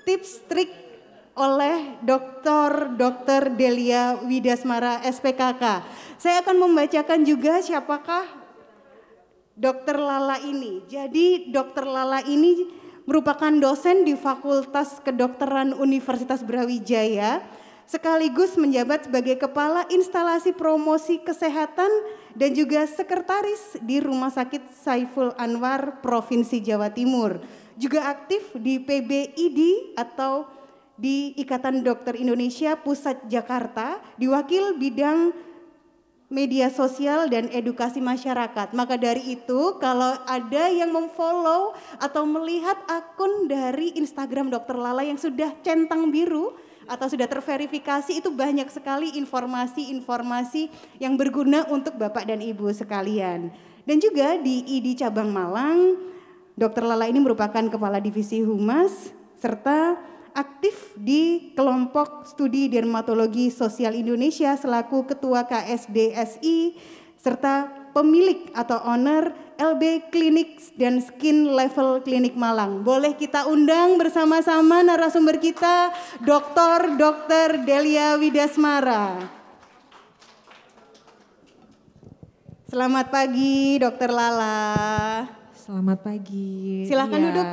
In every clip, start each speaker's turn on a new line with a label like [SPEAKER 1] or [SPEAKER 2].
[SPEAKER 1] tips trik oleh Dr. Delia Widasmara SPKK. Saya akan membacakan juga siapakah Dr. Lala ini. Jadi Dr. Lala ini merupakan dosen di Fakultas Kedokteran Universitas Brawijaya, sekaligus menjabat sebagai Kepala Instalasi Promosi Kesehatan dan juga Sekretaris di Rumah Sakit Saiful Anwar Provinsi Jawa Timur. Juga aktif di PBID atau di Ikatan Dokter Indonesia Pusat Jakarta, di Wakil Bidang Media Sosial dan Edukasi Masyarakat. Maka dari itu kalau ada yang memfollow atau melihat akun dari Instagram Dr. Lala yang sudah centang biru atau sudah terverifikasi, itu banyak sekali informasi-informasi yang berguna untuk Bapak dan Ibu sekalian. Dan juga di ID Cabang Malang, Dr. Lala ini merupakan Kepala Divisi Humas serta aktif di kelompok studi dermatologi sosial Indonesia selaku ketua KSDSI serta pemilik atau owner LB Klinik dan Skin Level Klinik Malang. Boleh kita undang bersama-sama narasumber kita, Dr. Delia Widasmara. Selamat pagi, Dr. Lala.
[SPEAKER 2] Selamat pagi.
[SPEAKER 1] Silakan duduk.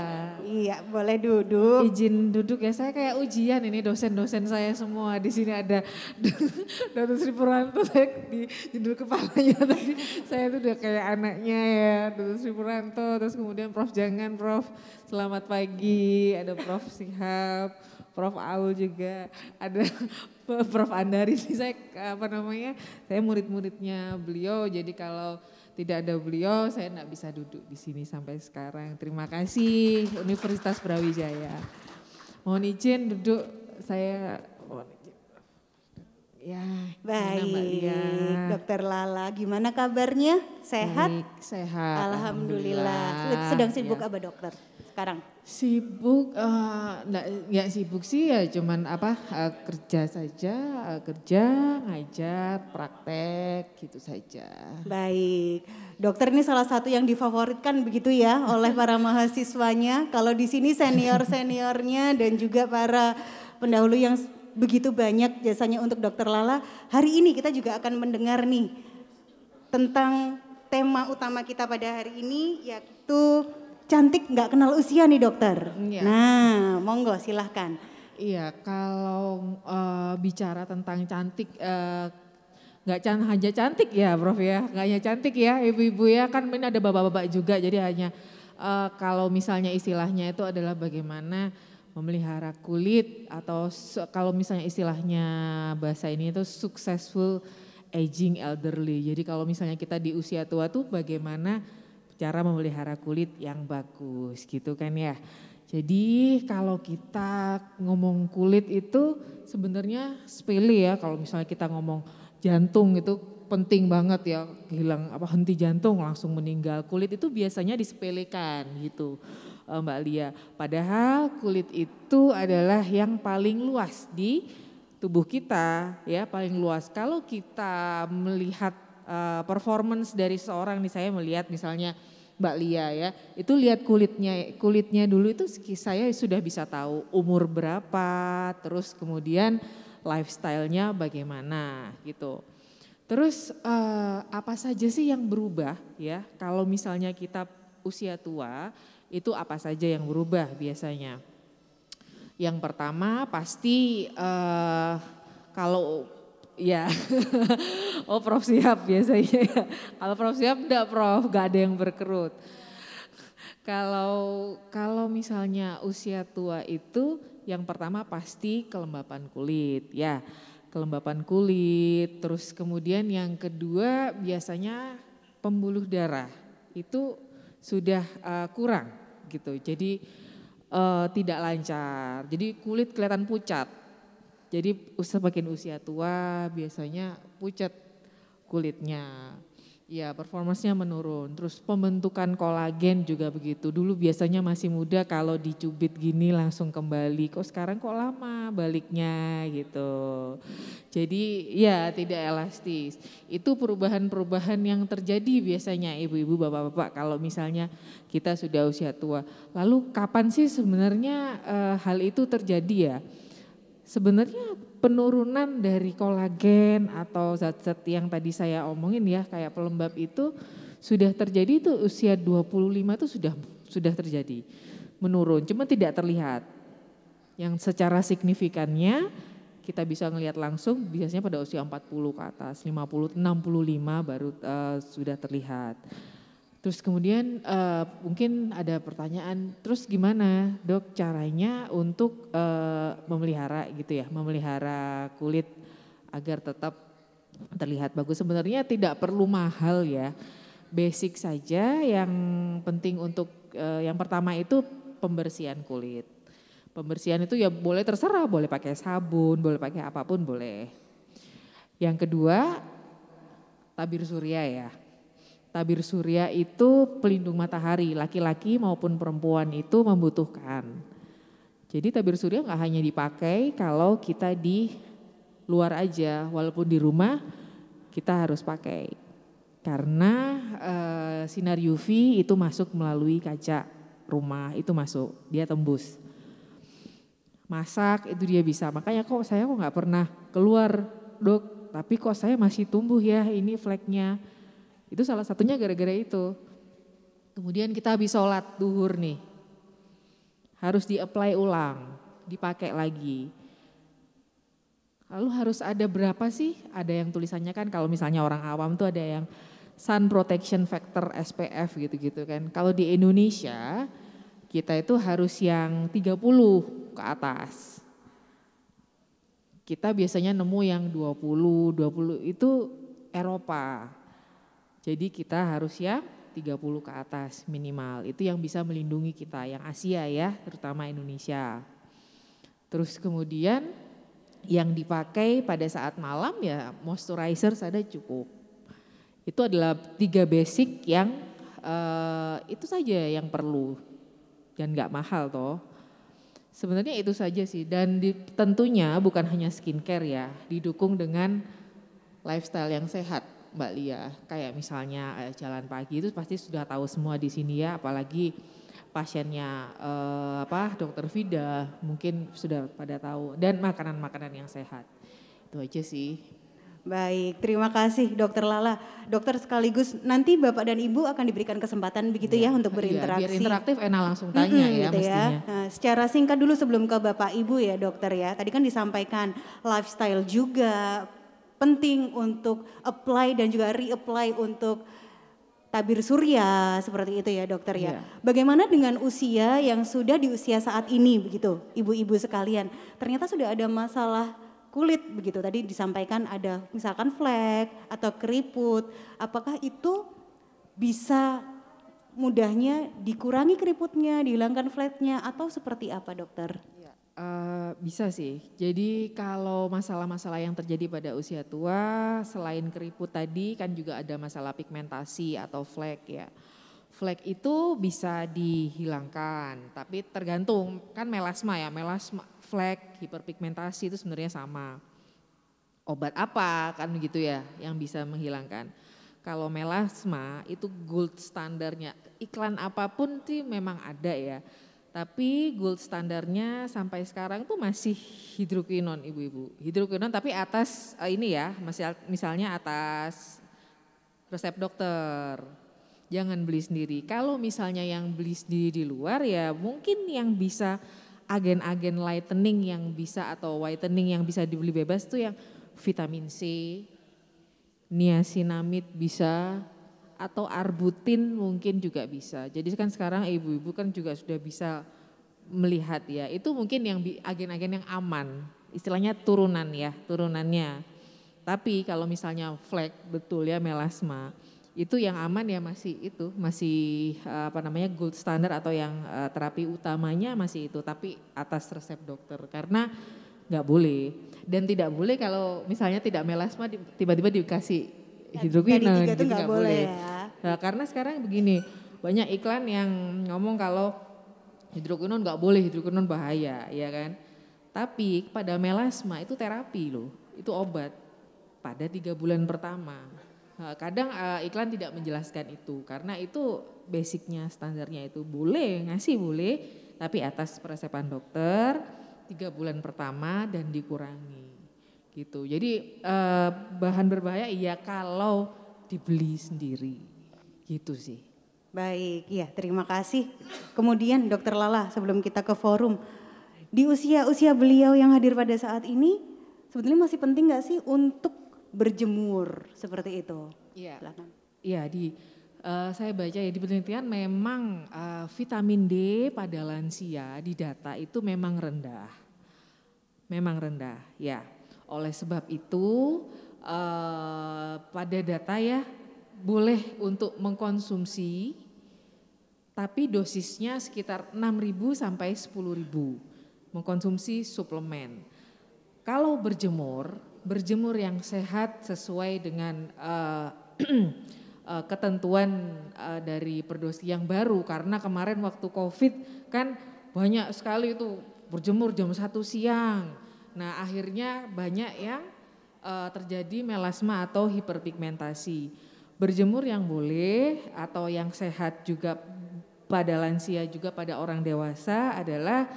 [SPEAKER 1] Iya, boleh duduk.
[SPEAKER 2] Izin duduk ya, saya kayak ujian ini dosen-dosen saya semua. Di sini ada Dr. Sri Purwanto, saya di judul kepalanya tadi. Saya tuh udah kayak anaknya ya, Dr. Sri Purwanto. Terus kemudian Prof Jangan, Prof selamat pagi. Ada Prof Sihab, Prof Aul juga. Ada Prof Andari, saya saya murid-muridnya beliau. Jadi kalau tidak ada beliau, saya tidak bisa duduk di sini sampai sekarang. Terima kasih Universitas Brawijaya. Mohon izin duduk, saya mohon izin. Ya,
[SPEAKER 1] baik, Dokter Lala, gimana kabarnya? Sehat?
[SPEAKER 2] Baik, sehat.
[SPEAKER 1] Alhamdulillah. Sedang sibuk apa dokter sekarang?
[SPEAKER 2] Sibuk, nggak sibuk sih ya, cuman kerja saja, kerja, ngajar, praktek gitu saja.
[SPEAKER 1] Baik, dokter ini salah satu yang difavoritkan begitu ya oleh para mahasiswanya. Kalau di sini senior-seniornya dan juga para pendahulu yang begitu banyak jasanya untuk Dokter Lala. Hari ini kita juga akan mendengar nih tentang tema utama kita pada hari ini, yaitu cantik nggak kenal usia nih dokter.
[SPEAKER 2] Ya.
[SPEAKER 1] Nah, monggo silahkan.
[SPEAKER 2] Iya, kalau bicara tentang cantik, nggak hanya cantik ya Prof ya, nggak hanya cantik ya ibu-ibu ya, kan ini ada bapak-bapak juga, jadi hanya kalau misalnya istilahnya itu adalah bagaimana memelihara kulit, atau kalau misalnya istilahnya bahasa ini itu successful aging elderly. Jadi kalau misalnya kita di usia tua tuh bagaimana cara memelihara kulit yang bagus gitu kan ya. Jadi kalau kita ngomong kulit itu sebenarnya sepele ya, kalau misalnya kita ngomong jantung itu penting banget ya, henti jantung langsung meninggal. Kulit itu biasanya disepelekan gitu Mbak Lia. Padahal kulit itu adalah yang paling luas di tubuh kita ya, paling luas. Kalau kita melihat performance dari seorang nih, saya melihat misalnya Mbak Lia ya, itu lihat kulitnya dulu itu saya sudah bisa tahu umur berapa, terus kemudian lifestyle-nya bagaimana gitu. Terus apa saja sih yang berubah ya kalau misalnya kita usia tua, itu apa saja yang berubah biasanya? Yang pertama pasti kalau ya, oh Prof siap biasanya ya. Kalau Prof siap enggak Prof, gak ada yang berkerut. Kalau misalnya usia tua itu yang pertama pasti kelembapan kulit ya. Kelembapan kulit, terus kemudian yang kedua biasanya pembuluh darah itu sudah kurang gitu. Jadi tidak lancar, jadi kulit kelihatan pucat. Jadi semakin usia tua biasanya pucat kulitnya. Ya, performanya menurun. Terus pembentukan kolagen juga begitu. Dulu biasanya masih muda kalau dicubit gini langsung kembali. Kok sekarang kok lama baliknya gitu. Jadi ya tidak elastis. Itu perubahan-perubahan yang terjadi biasanya ibu-ibu, bapak-bapak kalau misalnya kita sudah usia tua. Lalu kapan sih sebenarnya hal itu terjadi ya? Sebenarnya penurunan dari kolagen atau zat-zat yang tadi saya omongin ya kayak pelembab itu sudah terjadi itu usia 25 itu sudah terjadi. Menurun, cuma tidak terlihat. Yang secara signifikannya kita bisa ngelihat langsung biasanya pada usia 40 ke atas, 50, 65 baru sudah terlihat. Terus kemudian mungkin ada pertanyaan, terus gimana dok caranya untuk memelihara gitu ya, memelihara kulit agar tetap terlihat bagus. Sebenarnya tidak perlu mahal ya, basic saja yang penting untuk yang pertama itu pembersihan kulit. Pembersihan itu ya boleh terserah, boleh pakai sabun, boleh pakai apapun boleh. Yang kedua tabir surya ya. Tabir surya itu pelindung matahari, laki-laki maupun perempuan itu membutuhkan. Jadi tabir surya nggak hanya dipakai kalau kita di luar aja, walaupun di rumah kita harus pakai. Karena sinar UV itu masuk melalui kaca rumah, itu masuk, dia tembus. Masak itu dia bisa, makanya saya kok nggak pernah keluar dok, tapi kok saya masih tumbuh ya ini fleknya. Itu salah satunya gara-gara itu. Kemudian kita habis sholat duhur nih. Harus di-apply ulang, dipakai lagi. Lalu harus ada berapa sih? Ada yang tulisannya kan kalau misalnya orang awam tuh ada yang sun protection factor SPF gitu-gitu kan. Kalau di Indonesia kita itu harus yang 30 ke atas. Kita biasanya nemu yang 20 itu Eropa. Jadi kita harus yang 30 ke atas minimal. Itu yang bisa melindungi kita, yang Asia ya, terutama Indonesia. Terus kemudian yang dipakai pada saat malam ya moisturizer saja cukup. Itu adalah 3 basic yang itu saja yang perlu. Dan gak mahal toh. Sebenarnya itu saja sih dan tentunya bukan hanya skincare ya, didukung dengan lifestyle yang sehat. Mbak Lia, kayak misalnya jalan pagi itu pasti sudah tahu semua di sini ya, apalagi pasiennya Dokter Vida mungkin sudah pada tahu dan makanan-makanan yang sehat. Itu aja sih.
[SPEAKER 1] Baik, terima kasih Dokter Lala. Dokter sekaligus nanti Bapak dan Ibu akan diberikan kesempatan begitu ya untuk berinteraksi.
[SPEAKER 2] Biar interaktif enak langsung tanya ya
[SPEAKER 1] gitu
[SPEAKER 2] mestinya.
[SPEAKER 1] Ya. Nah, secara singkat dulu sebelum ke Bapak Ibu ya dokter ya. Tadi kan disampaikan lifestyle juga penting untuk apply dan juga reapply untuk tabir surya seperti itu ya dokter ya. Bagaimana dengan usia yang sudah di usia saat ini begitu ibu-ibu sekalian. Ternyata sudah ada masalah kulit begitu. Tadi disampaikan ada misalkan flek atau keriput. Apakah itu bisa mudahnya dikurangi keriputnya, dihilangkan fleknya atau seperti apa dokter?
[SPEAKER 2] Bisa sih. Jadi kalau masalah-masalah yang terjadi pada usia tua selain keriput tadi kan juga ada masalah pigmentasi atau flek ya. Flek itu bisa dihilangkan tapi tergantung kan melasma ya. Melasma, flek, hiperpigmentasi itu sebenarnya sama. Obat apa kan begitu ya yang bisa menghilangkan. Kalau melasma itu gold standarnya. Iklan apapun sih memang ada ya. Tapi gold standarnya sampai sekarang tuh masih hidroquinon ibu-ibu. Hidroquinon tapi atas ini ya, misalnya atas resep dokter. Jangan beli sendiri. Kalau misalnya yang beli sendiri di luar ya mungkin yang bisa agen-agen lightening yang bisa atau whitening yang bisa dibeli bebas tuh yang vitamin C, niacinamide bisa, atau arbutin mungkin juga bisa. Jadi kan sekarang ibu-ibu kan juga sudah bisa melihat ya. Itu mungkin yang agen-agen yang aman. Istilahnya turunan ya, turunannya. Tapi kalau misalnya flek betul ya melasma, itu yang aman ya masih gold standard atau yang terapi utamanya masih itu. Tapi atas resep dokter karena nggak boleh. Dan tidak boleh kalau misalnya tidak melasma tiba-tiba dikasih hidroquinone.
[SPEAKER 1] Tadi 3 tuh
[SPEAKER 2] gitu
[SPEAKER 1] nggak boleh ya.
[SPEAKER 2] Nah, karena sekarang begini, banyak iklan yang ngomong kalau hidroquinone nggak boleh, hidroquinone bahaya, ya kan. Tapi pada melasma itu terapi loh, itu obat pada 3 bulan pertama. Nah, kadang iklan tidak menjelaskan itu, karena itu basicnya, standarnya itu boleh, ngasih boleh, tapi atas peresepan dokter 3 bulan pertama dan dikurangi. Gitu. Jadi bahan berbahaya iya kalau dibeli sendiri. Gitu sih.
[SPEAKER 1] Baik, ya terima kasih. Kemudian Dokter Lala, sebelum kita ke forum, di usia beliau yang hadir pada saat ini, sebetulnya masih penting nggak sih untuk berjemur seperti itu?
[SPEAKER 2] Iya.
[SPEAKER 1] Silakan.
[SPEAKER 2] Iya, saya baca ya di penelitian memang vitamin D pada lansia di data itu memang rendah. Memang rendah, ya. Oleh sebab itu pada data ya boleh untuk mengkonsumsi tapi dosisnya sekitar 6.000 sampai 10.000 mengkonsumsi suplemen. Kalau berjemur yang sehat sesuai dengan ketentuan dari Perdosi yang baru, karena kemarin waktu Covid kan banyak sekali itu berjemur jam 1 siang. Nah akhirnya banyak yang terjadi melasma atau hiperpigmentasi. Berjemur yang boleh atau yang sehat juga pada lansia juga pada orang dewasa adalah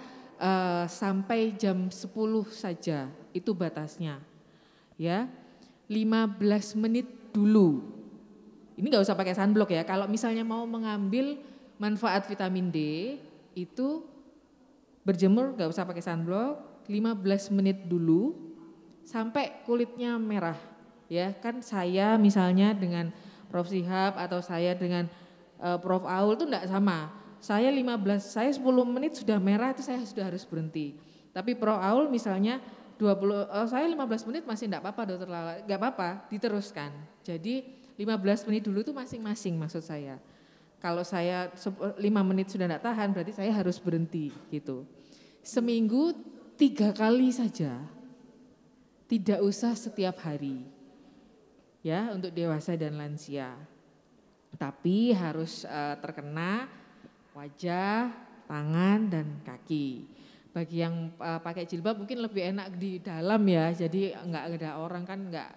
[SPEAKER 2] sampai jam 10 saja, itu batasnya. Ya, 15 menit dulu. Ini nggak usah pakai sunblock ya. Kalau misalnya mau mengambil manfaat vitamin D itu berjemur nggak usah pakai sunblock, 15 menit dulu sampai kulitnya merah. Ya, kan saya misalnya dengan Prof. Shihab atau saya dengan Prof. Aul itu enggak sama. Saya 10 menit sudah merah itu saya sudah harus berhenti. Tapi Prof. Aul misalnya 20 saya 15 menit masih enggak apa-apa Dokter Lala, enggak apa-apa, diteruskan. Jadi 15 menit dulu itu masing-masing maksud saya. Kalau saya 5 menit sudah enggak tahan berarti saya harus berhenti gitu. Seminggu 3 kali saja. Tidak usah setiap hari. Ya, untuk dewasa dan lansia. Tapi harus terkena wajah, tangan dan kaki. Bagi yang pakai jilbab mungkin lebih enak di dalam ya. Jadi enggak ada orang kan enggak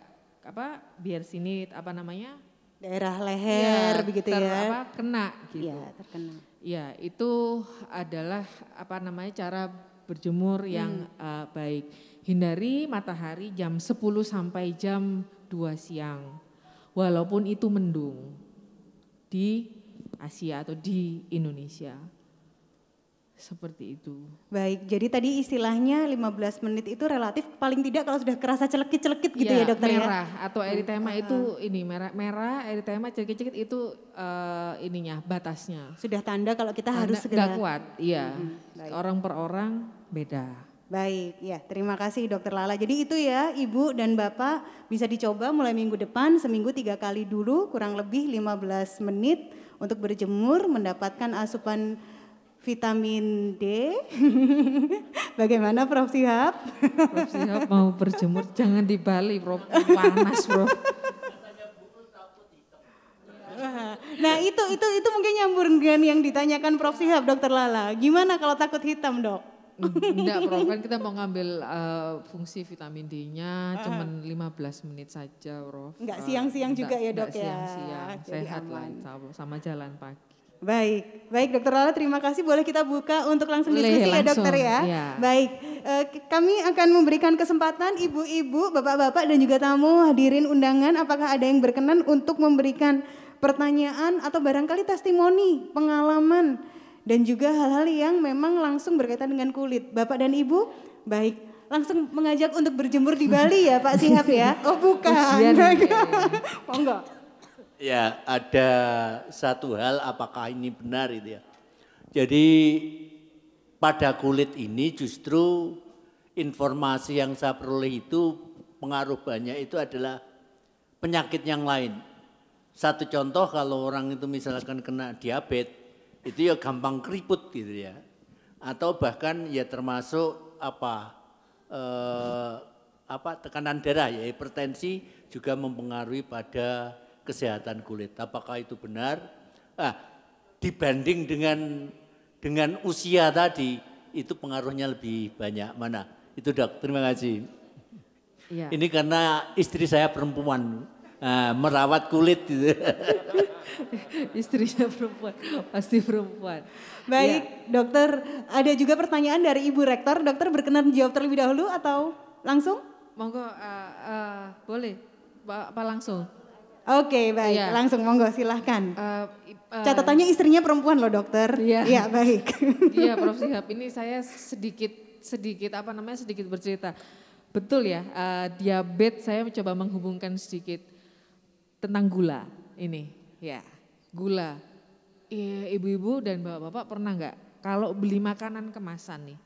[SPEAKER 2] biar sini
[SPEAKER 1] daerah leher ya, begitu ya.
[SPEAKER 2] Kena gitu.
[SPEAKER 1] Iya, terkena.
[SPEAKER 2] Ya, itu adalah cara berjemur yang baik. Hindari matahari jam 10 sampai jam 2 siang. Walaupun itu mendung di Asia atau di Indonesia. Seperti itu.
[SPEAKER 1] Baik, jadi tadi istilahnya 15 menit itu relatif paling tidak kalau sudah kerasa celekit-celekit gitu ya dokter
[SPEAKER 2] merah,
[SPEAKER 1] ya?
[SPEAKER 2] atau eritema itu ini merah, eritema celekit-celekit itu batasnya.
[SPEAKER 1] Sudah tanda kalau kita harus segera.
[SPEAKER 2] Enggak kuat, iya. Orang per orang beda.
[SPEAKER 1] Baik, ya terima kasih Dokter Lala. Jadi itu ya Ibu dan Bapak bisa dicoba mulai minggu depan seminggu 3 kali dulu kurang lebih 15 menit untuk berjemur mendapatkan asupan vitamin D. Bagaimana Prof. Shihab?
[SPEAKER 2] Prof. Shihab mau berjemur jangan di Bali Prof, panas Prof.
[SPEAKER 1] Nah itu mungkin nyambung dengan yang ditanyakan Prof. Shihab Dokter Lala. Gimana kalau takut hitam dok?
[SPEAKER 2] Enggak Prof, kan kita mau ngambil fungsi vitamin D-nya cuman 15 menit saja Prof.
[SPEAKER 1] Enggak siang-siang juga ya dok ya?
[SPEAKER 2] Siang-siang, sehat lah sama jalan pagi.
[SPEAKER 1] Baik Dokter Lala terima kasih, boleh kita buka untuk langsung diskusi ya dokter ya?
[SPEAKER 2] Iya.
[SPEAKER 1] Baik, kami akan memberikan kesempatan ibu-ibu, bapak-bapak dan juga tamu hadirin undangan apakah ada yang berkenan untuk memberikan pertanyaan atau barangkali testimoni, pengalaman dan juga hal-hal yang memang langsung berkaitan dengan kulit. Bapak dan Ibu, baik langsung mengajak untuk berjemur di Bali ya Pak Shihab ya? Oh bukan, oh enggak.
[SPEAKER 3] Ya ada satu hal apakah ini benar itu ya. Jadi pada kulit ini justru informasi yang saya peroleh itu pengaruh banyak itu adalah penyakit yang lain. Satu contoh kalau orang itu misalkan kena diabetes itu ya gampang keriput gitu ya. Atau bahkan ya termasuk tekanan darah ya, hipertensi juga mempengaruhi pada kesehatan kulit. Apakah itu benar? Dibanding dengan usia tadi itu pengaruhnya lebih banyak mana? Itu Dok, terima kasih.
[SPEAKER 2] Ya.
[SPEAKER 3] Ini karena istri saya perempuan, merawat kulit gitu.
[SPEAKER 2] Istrinya perempuan, pasti perempuan.
[SPEAKER 1] Baik,
[SPEAKER 2] Ya.
[SPEAKER 1] dokter, ada juga pertanyaan dari Ibu Rektor. Dokter berkenan menjawab terlebih dahulu atau langsung?
[SPEAKER 2] Monggo, boleh, Pak langsung.
[SPEAKER 1] Oke, baik,
[SPEAKER 2] Iya.
[SPEAKER 1] langsung monggo silahkan.
[SPEAKER 2] Catatannya
[SPEAKER 1] Catatannya istrinya perempuan loh dokter.
[SPEAKER 2] Iya.
[SPEAKER 1] Iya, baik.
[SPEAKER 2] Iya Prof Shihab, ini saya sedikit bercerita. Betul ya, diabetes saya mencoba menghubungkan sedikit tentang gula ini. Ya, gula. Ibu-ibu dan bapak-bapak pernah nggak kalau beli makanan kemasan nih,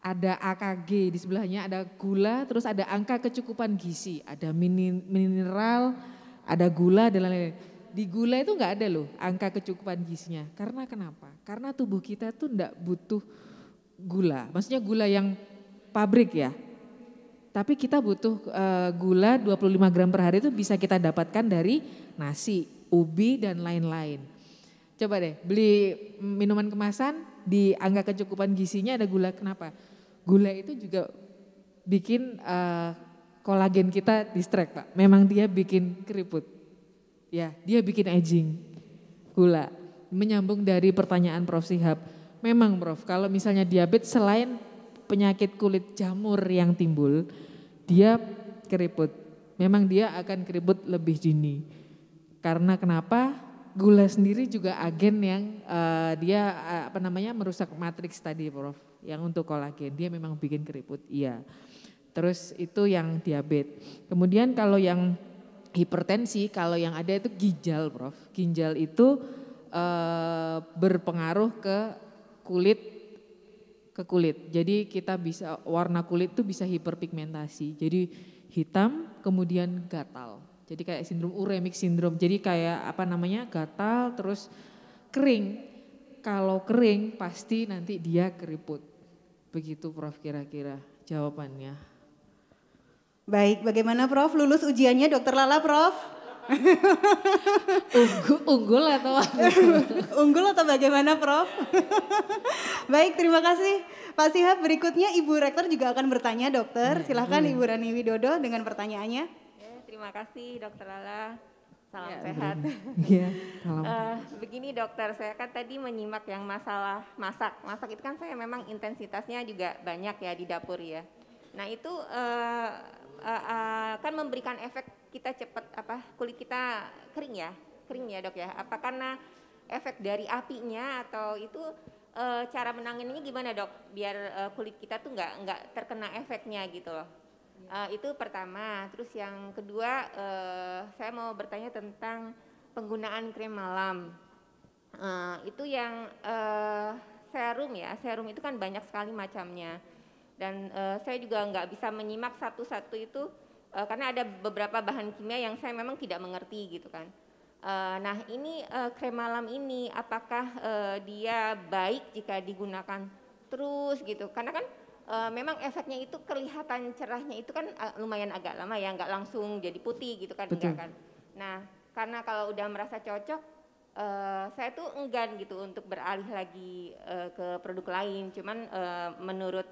[SPEAKER 2] ada AKG di sebelahnya, ada gula, terus ada angka kecukupan gizi, ada mineral, ada gula dan lain-lain. Di gula itu nggak ada loh angka kecukupan gizinya. Karena kenapa? Karena tubuh kita tuh nggak butuh gula. Maksudnya gula yang pabrik ya. Tapi kita butuh gula 25 gram per hari itu bisa kita dapatkan dari nasi, ubi dan lain-lain. Coba deh beli minuman kemasan di angka kecukupan gizinya ada gula. Kenapa? Gula itu juga bikin kolagen kita distract Pak. Memang dia bikin keriput. Ya, dia bikin aging, gula. Menyambung dari pertanyaan Prof Shihab, memang Prof, kalau misalnya diabetes selain penyakit kulit jamur yang timbul, dia keriput. Memang dia akan keriput lebih dini. Karena kenapa? Gula sendiri juga agen yang dia merusak matriks tadi Prof, yang untuk kolagen. Dia memang bikin keriput, iya. Terus itu yang diabetes. Kemudian kalau yang hipertensi, kalau yang ada itu ginjal Prof. Ginjal itu berpengaruh ke kulit. Jadi kita bisa, warna kulit itu bisa hiperpigmentasi. Jadi hitam kemudian gatal. Jadi kayak sindrom uremic syndrome. Jadi kayak gatal terus kering. Kalau kering pasti nanti dia keriput. Begitu Prof kira-kira jawabannya.
[SPEAKER 1] Baik, bagaimana Prof? Lulus ujiannya Dokter Lala Prof?
[SPEAKER 2] Unggul atau
[SPEAKER 1] Unggul atau bagaimana Prof? Baik, terima kasih Pak Shihab. Berikutnya Ibu Rektor juga akan bertanya dokter. Silakan Ibu Rani Widodo dengan pertanyaannya.
[SPEAKER 4] Terima kasih Dokter Lala. Salam sehat.
[SPEAKER 2] Iya,
[SPEAKER 4] Begini dokter, saya kan tadi menyimak yang masalah masak. Masak itu kan saya memang intensitasnya juga banyak ya di dapur ya. Nah itu kan memberikan efek kita cepat kulit kita kering ya dok ya. Apa karena efek dari apinya atau itu cara menanganinya gimana dok? Biar kulit kita tuh nggak terkena efeknya gitu loh. Itu pertama. Terus yang kedua saya mau bertanya tentang penggunaan krim malam. Itu yang serum ya. Serum itu kan banyak sekali macamnya. Dan saya juga nggak bisa menyimak satu-satu itu karena ada beberapa bahan kimia yang saya memang tidak mengerti gitu kan. Nah ini krem malam ini apakah dia baik jika digunakan terus gitu? Karena kan memang efeknya itu kelihatan cerahnya itu kan lumayan agak lama ya, nggak langsung jadi putih gitu kan, enggak kan. Nah karena kalau udah merasa cocok saya tuh enggan gitu untuk beralih lagi ke produk lain. Cuman menurut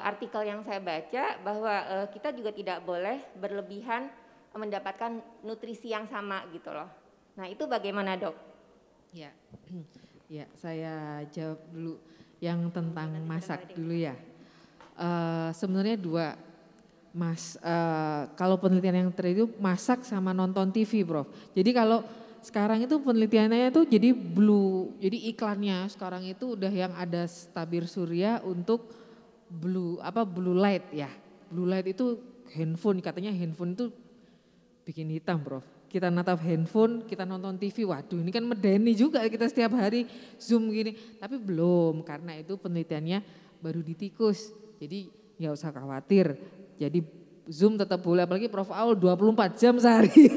[SPEAKER 4] artikel yang saya baca bahwa kita juga tidak boleh berlebihan mendapatkan nutrisi yang sama gitu loh. Nah itu bagaimana dok?
[SPEAKER 2] Ya, ya saya jawab dulu yang tentang masak dulu ya. Sebenarnya dua. Kalau penelitian yang terakhir itu masak sama nonton TV Prof. Jadi kalau sekarang itu penelitiannya itu jadi jadi iklannya sekarang itu udah yang ada tabir surya untuk blue light ya. Blue light itu handphone, katanya handphone itu bikin hitam Prof. Kita natap handphone, kita nonton TV, waduh ini kan medeni juga kita setiap hari Zoom gini. Tapi belum, karena itu penelitiannya baru di tikus. Jadi nggak usah khawatir. Jadi Zoom tetap boleh, apalagi Prof. Aul 24 jam sehari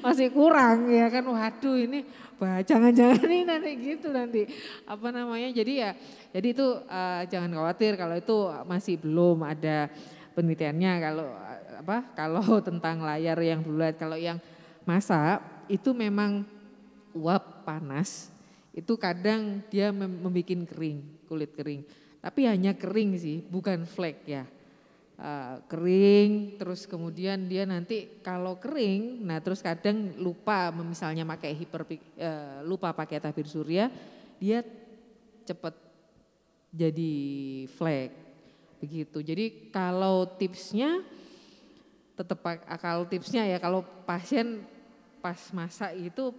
[SPEAKER 2] masih kurang ya kan. Waduh ini jangan-jangan ini nanti gitu nanti apa namanya. Jadi itu jangan khawatir kalau itu masih belum ada penelitiannya kalau tentang layar yang blue light. Kalau yang masa itu memang uap panas itu kadang dia membuat kulit kering. Tapi hanya kering sih, bukan flek ya. Kering, terus kemudian dia nanti kalau kering, nah terus kadang lupa misalnya lupa pakai tabir surya, dia cepat jadi flek begitu. Jadi kalau tipsnya kalau pasien pas masak itu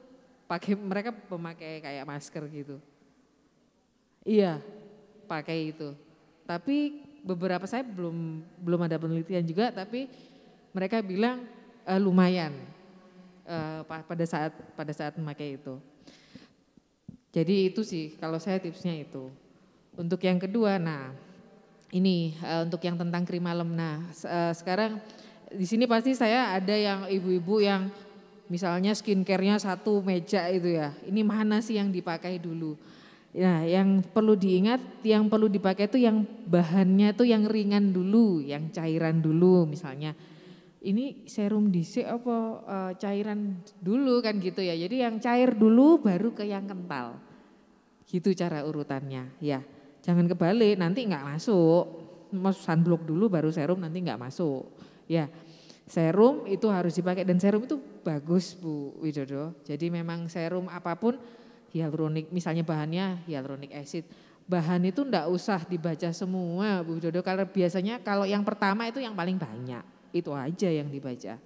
[SPEAKER 2] mereka memakai kayak masker gitu. Iya, pakai itu. Tapi beberapa saya belum ada penelitian juga, tapi mereka bilang lumayan pada saat memakai itu. Jadi itu sih kalau saya tipsnya itu. Untuk yang kedua, nah ini untuk yang tentang krim malam. Nah sekarang di sini pasti saya ada yang ibu-ibu yang misalnya skincare-nya satu meja itu ya. Ini mana sih yang dipakai dulu? Nah, yang perlu diingat, yang perlu dipakai itu yang bahannya itu yang ringan dulu, yang cairan dulu misalnya. Ini serum dhisik apa cairan dulu kan gitu ya. Jadi yang cair dulu baru ke yang kental. Gitu cara urutannya ya. Jangan kebalik, nanti enggak masuk. Mau sunblock dulu baru serum nanti enggak masuk. Ya. Serum itu harus dipakai dan serum itu bagus Bu Widodo. Jadi memang serum apapun hyaluronik, misalnya bahannya hyaluronic acid. Bahan itu enggak usah dibaca semua Bu Widodo, karena biasanya kalau yang pertama itu yang paling banyak, itu aja yang dibaca.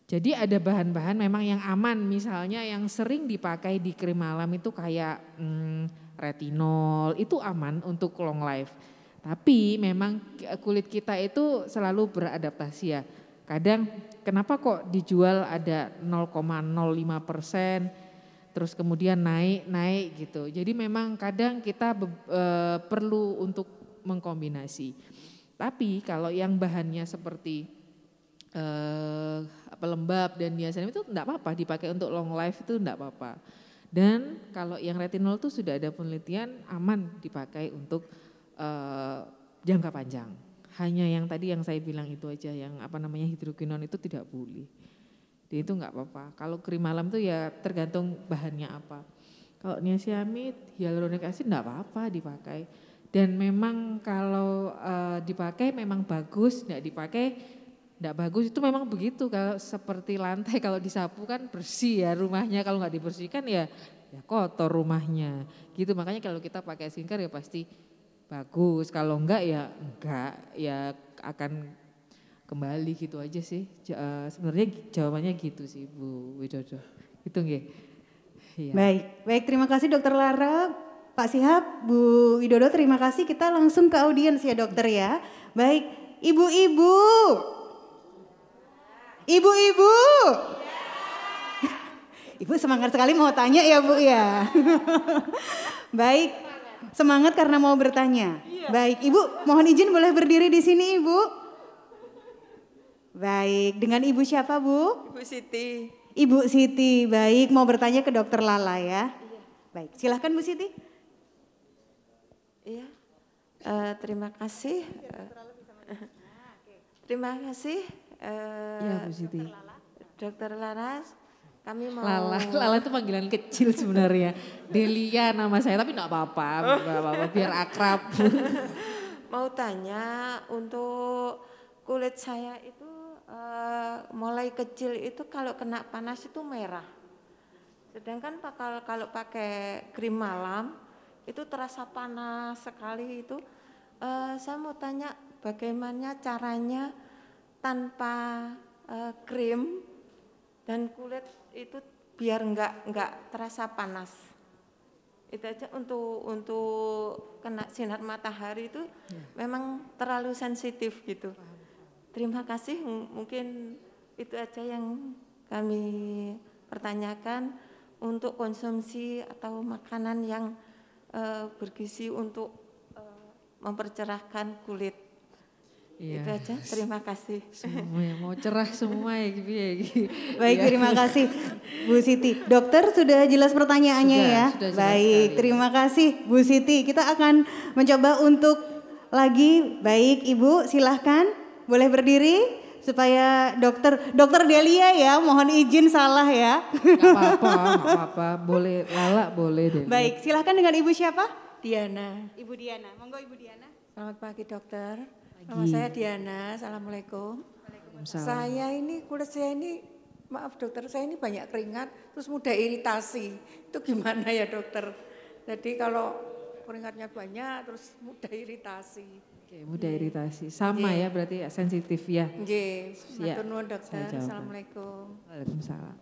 [SPEAKER 2] Jadi ada bahan-bahan memang yang aman, misalnya yang sering dipakai di krim malam itu kayak retinol, itu aman untuk long life. Tapi memang kulit kita itu selalu beradaptasi ya. Kadang kenapa kok dijual ada 0,05%, terus kemudian naik gitu. Jadi memang kadang kita perlu untuk mengkombinasi. Tapi kalau yang bahannya seperti pelembab dan niacinamide itu enggak apa-apa dipakai untuk long life, itu enggak apa-apa. Dan kalau yang retinol itu sudah ada penelitian aman dipakai untuk jangka panjang. Hanya yang tadi yang saya bilang itu aja, yang hidrokinon itu tidak boleh. Dia itu enggak apa-apa. Kalau krim malam itu ya tergantung bahannya apa. Kalau niacinamide, hyaluronic acid enggak apa-apa dipakai. Dan memang kalau dipakai memang bagus, enggak dipakai enggak bagus. Itu memang begitu, kalau seperti lantai kalau disapu kan bersih ya rumahnya, kalau enggak dibersihkan ya kotor rumahnya. Gitu, makanya kalau kita pakai skincare ya pasti bagus, kalau enggak ya akan kembali gitu aja sih. Sebenarnya jawabannya gitu sih Bu Widodo. Itu nggih. Iya.
[SPEAKER 1] Baik, terima kasih Dokter Lara, Pak Sihab, Bu Widodo, terima kasih. Kita langsung ke audiens ya dokter ya. Baik, ibu-ibu. Ibu-ibu. Ibu semangat sekali mau tanya ya Bu ya. Baik. Semangat karena mau bertanya. Iya. Baik, Ibu mohon izin boleh berdiri di sini Ibu. Baik, dengan Ibu siapa Bu?
[SPEAKER 5] Ibu Siti.
[SPEAKER 1] Ibu Siti, baik, mau bertanya ke Dokter Lala ya. Iya. Baik, silahkan Bu Siti.
[SPEAKER 5] Iya, terima kasih. Terima kasih.
[SPEAKER 2] Ya Bu Siti.
[SPEAKER 5] Dokter Laras. Kami mau
[SPEAKER 2] Lala itu panggilan kecil sebenarnya. Delia nama saya, tapi enggak apa-apa, biar akrab.
[SPEAKER 5] Mau tanya, untuk kulit saya itu mulai kecil itu kalau kena panas itu merah. Sedangkan kalau pakai krim malam itu terasa panas sekali itu. Saya mau tanya bagaimana caranya tanpa krim dan kulit itu biar enggak terasa panas. Itu aja untuk kena sinar matahari itu memang terlalu sensitif gitu. Terima kasih, mungkin itu aja yang kami pertanyakan untuk konsumsi atau makanan yang bergizi untuk mempercerahkan kulit.
[SPEAKER 2] Iya.
[SPEAKER 5] Itu aja, terima kasih.
[SPEAKER 2] Semuanya mau cerah semua ya gitu ya.
[SPEAKER 1] Baik,
[SPEAKER 2] Iya.
[SPEAKER 1] terima kasih Bu Siti. Dokter sudah jelas pertanyaannya
[SPEAKER 2] Sudah,
[SPEAKER 1] ya?
[SPEAKER 2] sudah jelas
[SPEAKER 1] Baik,
[SPEAKER 2] sekali.
[SPEAKER 1] terima kasih Bu Siti. Kita akan mencoba untuk lagi. Baik, Ibu silahkan boleh berdiri supaya dokter Delia ya, mohon izin salah ya.
[SPEAKER 2] Gak apa-apa, boleh Lala boleh deh.
[SPEAKER 1] Baik, silahkan dengan Ibu siapa?
[SPEAKER 5] Diana.
[SPEAKER 1] Ibu Diana, monggo Ibu Diana.
[SPEAKER 5] Selamat pagi dokter. Nama saya Diana, assalamualaikum.
[SPEAKER 2] Waalaikumsalam.
[SPEAKER 5] Saya ini kulit saya ini, maaf dokter, saya ini banyak keringat, terus mudah iritasi. Itu gimana ya dokter? Jadi kalau keringatnya banyak, terus mudah iritasi.
[SPEAKER 2] Oke, mudah iritasi. Sama ya berarti ya, sensitif ya.
[SPEAKER 5] Nggih,
[SPEAKER 2] Ya,
[SPEAKER 5] matur nuwun dokter.
[SPEAKER 2] saya jawab.
[SPEAKER 5] Assalamualaikum.
[SPEAKER 2] Waalaikumsalam.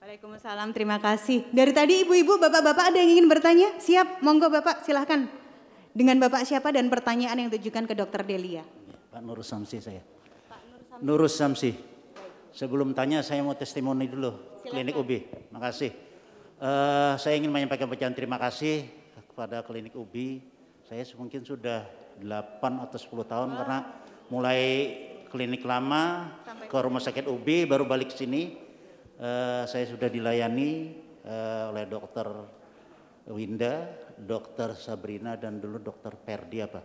[SPEAKER 1] Waalaikumsalam, terima kasih. Dari tadi ibu-ibu, bapak-bapak ada yang ingin bertanya? Siap, monggo Bapak silahkan. Dengan Bapak siapa dan pertanyaan yang ditujukan ke Dokter Delia?
[SPEAKER 6] Pak Nurus Samsi saya. Nurus Samsi. Sebelum tanya saya mau testimoni dulu. Klinik UBI. Makasih. Saya ingin menyampaikan ucapan terima kasih kepada Klinik UBI. Saya mungkin sudah 8 atau 10 tahun karena mulai klinik lama ke rumah sakit UBI baru balik ke sini. Saya sudah dilayani oleh Dokter Winda, Dokter Sabrina dan dulu Dokter Perdi apa.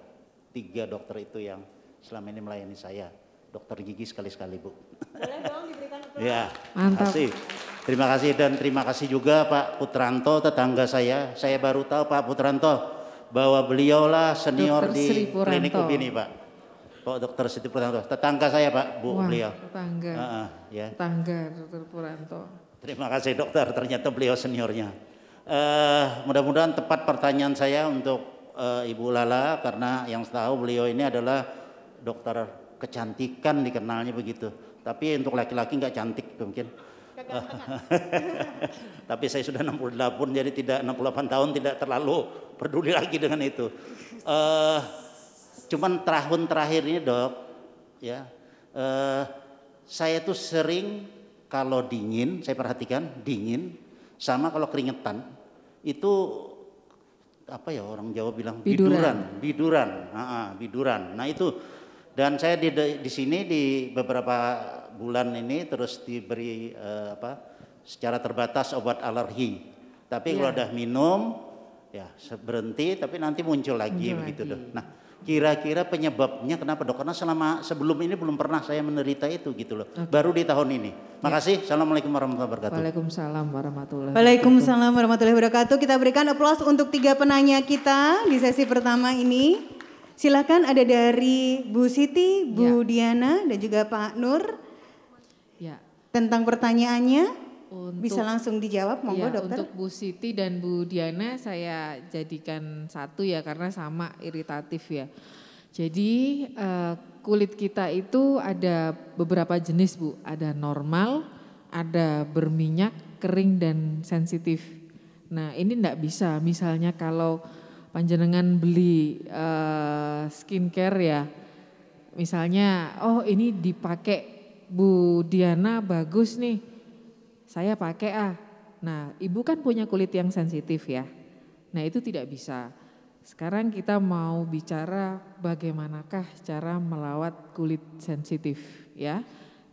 [SPEAKER 6] 3 dokter itu yang selama ini melayani saya. Dokter gigi sekali-sekali Bu.
[SPEAKER 1] Boleh dong diberikan
[SPEAKER 6] Ya,
[SPEAKER 2] Mantap.
[SPEAKER 6] terima kasih dan terima kasih juga Pak Putranto tetangga saya. Saya baru tahu Pak Putranto bahwa beliaulah senior
[SPEAKER 2] Dr.
[SPEAKER 6] di
[SPEAKER 2] Sri
[SPEAKER 6] klinik
[SPEAKER 2] Puranto.
[SPEAKER 6] UBI ini Pak. Pak Dokter Sri Puranto, tetangga saya Pak, Bu
[SPEAKER 2] Wah,
[SPEAKER 6] beliau.
[SPEAKER 2] tetangga.
[SPEAKER 6] Ya.
[SPEAKER 2] Tetangga Dr. Puranto.
[SPEAKER 6] Terima kasih dokter, ternyata beliau seniornya. Mudah-mudahan tepat pertanyaan saya untuk Ibu Lala karena yang tahu beliau ini adalah dokter kecantikan dikenalnya begitu. Tapi untuk laki-laki nggak cantik mungkin. Tapi saya sudah 68 jadi tidak 68 tahun tidak terlalu peduli lagi dengan itu. Cuman tahun terakhir ini dok, ya saya tuh sering kalau dingin, saya perhatikan dingin, sama kalau keringetan itu apa ya orang Jawa bilang biduran. Biduran. Nah itu dan saya di sini di beberapa bulan ini terus diberi secara terbatas obat alergi. Tapi kalau udah minum ya berhenti, tapi nanti muncul lagi begitu dok. Nah kira-kira penyebabnya kenapa dok? Karena sebelum ini belum pernah saya menderita itu gitu loh. Baru di tahun ini. Makasih. Assalamualaikum warahmatullahi wabarakatuh.
[SPEAKER 2] Waalaikumsalam warahmatullahi wabarakatuh.
[SPEAKER 1] Waalaikumsalam warahmatullahi wabarakatuh. Kita berikan aplaus untuk 3 penanya kita di sesi pertama ini. Silakan ada dari Bu Siti, Bu Diana dan juga Pak Nur.
[SPEAKER 2] Ya.
[SPEAKER 1] Tentang pertanyaannya
[SPEAKER 2] Untuk,
[SPEAKER 1] bisa langsung dijawab, monggo
[SPEAKER 2] ya,
[SPEAKER 1] dokter.
[SPEAKER 2] untuk Bu Siti dan Bu Diana saya jadikan satu ya karena sama iritatif ya. Jadi kulit kita itu ada beberapa jenis Bu, ada normal, ada berminyak, kering dan sensitif. Nah ini enggak bisa, misalnya kalau panjenengan beli skincare ya, misalnya oh ini dipakai Bu Diana bagus nih, saya pakai Nah ibu kan punya kulit yang sensitif ya, nah itu tidak bisa. Sekarang kita mau bicara bagaimanakah cara melawat kulit sensitif ya.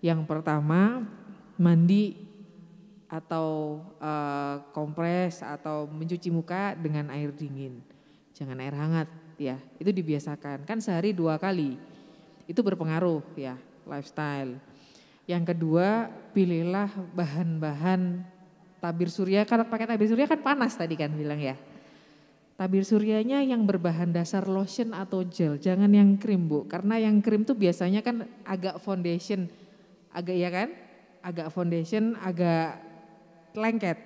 [SPEAKER 2] Yang pertama mandi atau kompres atau mencuci muka dengan air dingin. Jangan air hangat ya, itu dibiasakan. Kan sehari 2 kali, itu berpengaruh ya, lifestyle. Yang kedua, pilihlah bahan-bahan tabir surya. Kalau pakai tabir surya kan panas tadi kan bilang ya. Tabir suryanya yang berbahan dasar lotion atau gel, jangan yang krim Bu. Karena yang krim tuh biasanya kan agak foundation, agak ya kan? Agak foundation, agak lengket.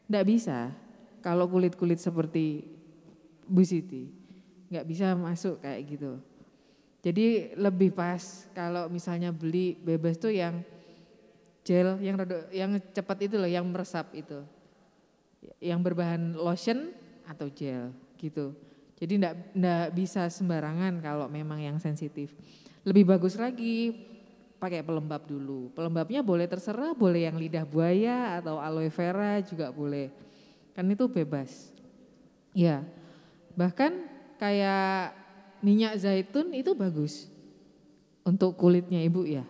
[SPEAKER 2] Nggak bisa kalau kulit-kulit seperti Bu Siti, nggak bisa masuk kayak gitu. Jadi lebih pas kalau misalnya beli bebas tuh yang gel, yang cepat itu loh, yang meresap itu, yang berbahan lotion atau gel gitu. Jadi nggak bisa sembarangan kalau memang yang sensitif. Lebih bagus lagi pakai pelembab dulu. Pelembabnya boleh terserah, boleh yang lidah buaya atau aloe vera juga boleh. Kan itu bebas. Ya. Bahkan kayak minyak zaitun itu bagus. untuk kulitnya Ibu ya.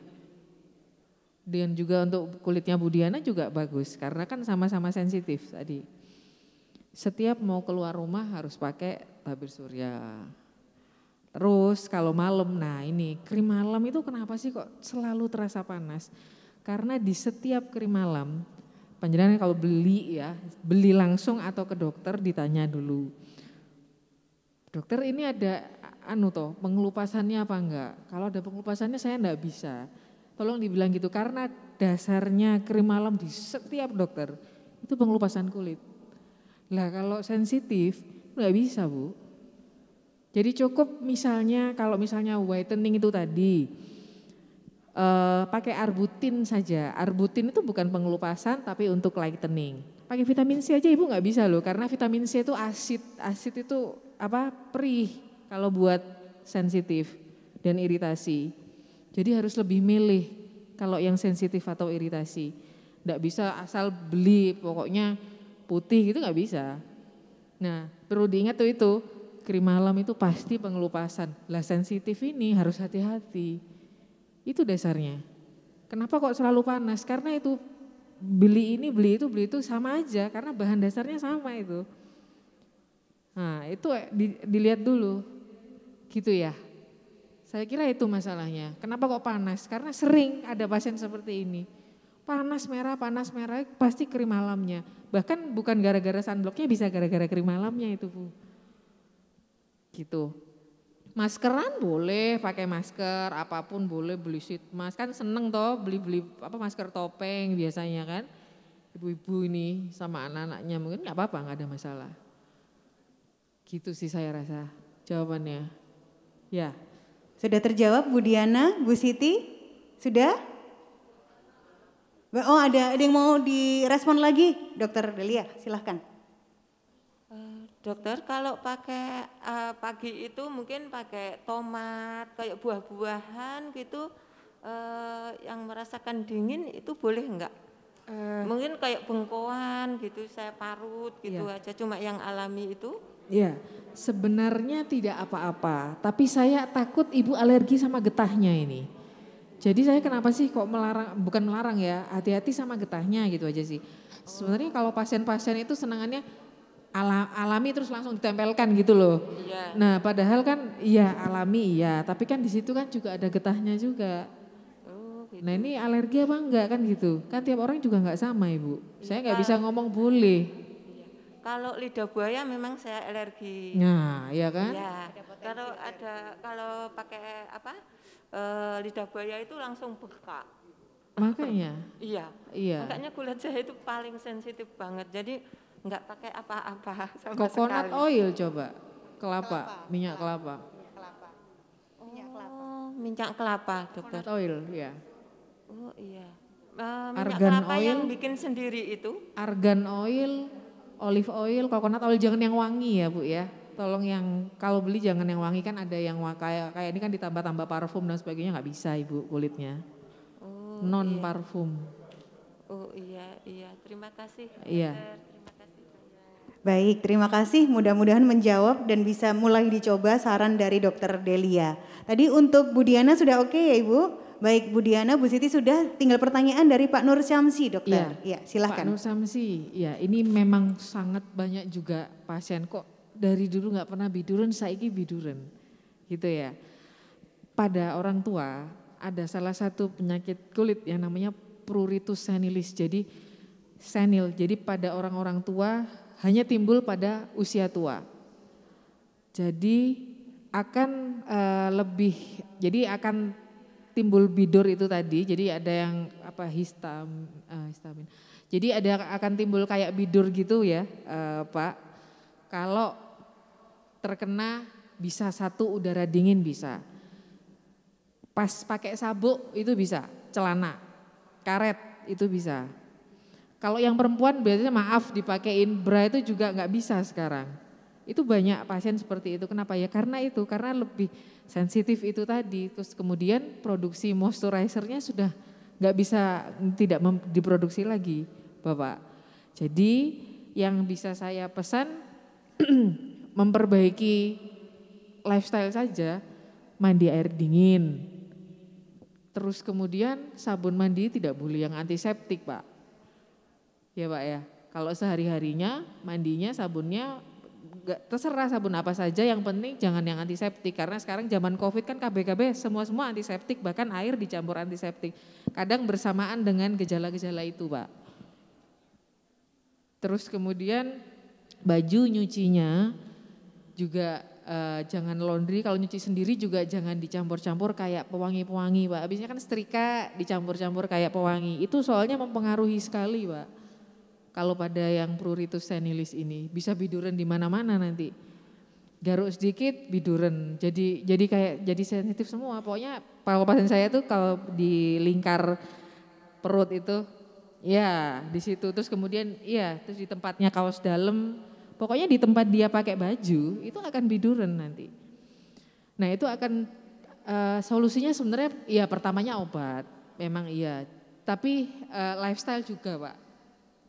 [SPEAKER 2] Dan juga untuk kulitnya Bu Diana juga bagus karena kan sama-sama sensitif tadi. Setiap mau keluar rumah harus pakai tabir surya. Terus kalau malam, nah ini krim malam itu kenapa sih kok selalu terasa panas? Karena di setiap krim malam, panjenengan kalau beli ya, beli langsung atau ke dokter ditanya dulu. Dokter ini ada pengelupasannya apa enggak? Kalau ada pengelupasannya saya enggak bisa. Tolong dibilang gitu karena dasarnya krim malam di setiap dokter itu pengelupasan kulit. Lah kalau sensitif enggak bisa Bu. Jadi cukup misalnya kalau misalnya whitening itu tadi pakai arbutin saja. Arbutin itu bukan pengelupasan tapi untuk lightening. Pakai vitamin C aja Ibu nggak bisa loh karena vitamin C itu asid. Asid itu perih kalau buat sensitif dan iritasi. Jadi harus lebih milih kalau yang sensitif atau iritasi. Nggak bisa asal beli pokoknya putih gitu nggak bisa. Nah perlu diingat tuh itu krim malam itu pasti pengelupasan. Lah sensitif ini harus hati-hati. Itu dasarnya. Kenapa kok selalu panas? Karena itu beli itu sama aja karena bahan dasarnya sama itu. Nah itu dilihat dulu gitu ya. Saya kira itu masalahnya. Kenapa kok panas? Karena sering ada pasien seperti ini. Panas merah pasti krim malamnya. Bahkan bukan gara-gara sunblocknya bisa gara-gara krim malamnya itu Bu. Gitu. Maskeran boleh, pakai masker, apapun boleh, beli sheet mask. Kan seneng toh beli masker topeng biasanya kan. Ibu-ibu ini sama anak-anaknya mungkin gak apa-apa, gak ada masalah. Gitu sih saya rasa jawabannya. Ya.
[SPEAKER 1] Sudah terjawab Bu Diana, Bu Siti? Sudah? Oh ada yang mau direspon lagi? Dokter Delia silahkan.
[SPEAKER 4] Dokter kalau pakai pagi itu mungkin pakai tomat, kayak buah-buahan gitu yang merasakan dingin itu boleh enggak? Mungkin kayak bengkoang gitu saya parut gitu aja cuma yang alami itu.
[SPEAKER 2] Ya, sebenarnya tidak apa-apa, tapi saya takut Ibu alergi sama getahnya ini. Jadi saya kenapa sih kok bukan melarang ya, hati-hati sama getahnya gitu aja sih. Sebenarnya kalau pasien-pasien itu senangannya alami terus langsung ditempelkan gitu loh.
[SPEAKER 4] Iya.
[SPEAKER 2] Nah padahal kan iya alami iya, tapi kan di situ kan juga ada getahnya juga.
[SPEAKER 4] Oh, gitu.
[SPEAKER 2] Nah ini alergi apa enggak kan gitu, kan tiap orang juga enggak sama Ibu. Saya enggak bisa ngomong boleh.
[SPEAKER 4] Kalau lidah buaya memang saya alergi.
[SPEAKER 2] Nah, iya kan?
[SPEAKER 4] Ya. Kalau pakai lidah buaya itu langsung bengkak.
[SPEAKER 2] Makanya.
[SPEAKER 4] Iya.
[SPEAKER 2] Iya.
[SPEAKER 4] Makanya kulit saya itu paling sensitif banget. Jadi enggak pakai apa-apa sama
[SPEAKER 2] Coconut
[SPEAKER 4] sekali.
[SPEAKER 2] oil coba, minyak kelapa.
[SPEAKER 4] Minyak kelapa, dokter.
[SPEAKER 2] Coconut oil, ya.
[SPEAKER 4] Oh iya. Minyak
[SPEAKER 2] Argan
[SPEAKER 4] kelapa
[SPEAKER 2] oil.
[SPEAKER 4] yang bikin sendiri itu?
[SPEAKER 2] Argan oil, olive oil, coconut oil jangan yang wangi ya Bu ya. Tolong yang kalau beli jangan yang wangi kan ada yang kayak ini kan ditambah-tambah parfum dan sebagainya nggak bisa Ibu kulitnya.
[SPEAKER 4] Oh,
[SPEAKER 2] Non
[SPEAKER 4] iya.
[SPEAKER 2] parfum.
[SPEAKER 4] Oh iya. Terima kasih.
[SPEAKER 2] Iya.
[SPEAKER 4] Terima kasih.
[SPEAKER 1] Baik, terima kasih. Mudah-mudahan menjawab dan bisa mulai dicoba saran dari Dokter Delia. Tadi untuk Bu Diana sudah oke ya Ibu? Baik Bu Diana, Bu Siti sudah, tinggal pertanyaan dari Pak Nur Syamsi dokter. Ya, silahkan.
[SPEAKER 2] Pak Nur Syamsi, ya ini memang sangat banyak juga pasien kok dari dulu nggak pernah biduran, saiki biduran gitu ya. Pada orang tua ada salah satu penyakit kulit yang namanya pruritus senilis, jadi senil, jadi pada orang-orang tua hanya timbul pada usia tua. Jadi akan akan timbul bidur itu tadi, jadi ada yang histamin. Jadi akan timbul kayak bidur gitu ya Pak. Kalau terkena bisa satu udara dingin bisa. Pas pakai sabuk itu bisa, celana, karet itu bisa. Kalau yang perempuan biasanya maaf dipakein bra itu juga nggak bisa sekarang. Itu banyak pasien seperti itu. Kenapa ya? Karena lebih sensitif itu tadi. Terus kemudian produksi moisturizernya sudah nggak bisa diproduksi lagi, Bapak. Jadi yang bisa saya pesan memperbaiki lifestyle saja, mandi air dingin, Terus kemudian sabun mandi tidak boleh yang antiseptik, Pak. Ya, Pak ya. Kalau sehari-harinya mandinya sabunnya terserah sabun apa saja, yang penting jangan yang antiseptik. Karena sekarang zaman Covid kan KB semua antiseptik, bahkan air dicampur antiseptik. Kadang bersamaan dengan gejala-gejala itu, Pak. Terus kemudian baju nyucinya juga jangan laundry, kalau nyuci sendiri juga jangan dicampur-campur kayak pewangi-pewangi, Pak. Biasanya kan setrika dicampur-campur kayak pewangi. Itu soalnya mempengaruhi sekali, Pak. Kalau pada yang pruritus senilis ini bisa biduran di mana-mana nanti. Garuk sedikit biduran. Jadi sensitif semua. Pokoknya kalau pasien saya tuh kalau di lingkar perut itu ya di situ, terus kemudian terus di tempatnya kaos dalam. Pokoknya di tempat dia pakai baju itu akan biduran nanti. Nah itu akan solusinya sebenarnya ya pertamanya obat, memang iya. Tapi lifestyle juga, Pak.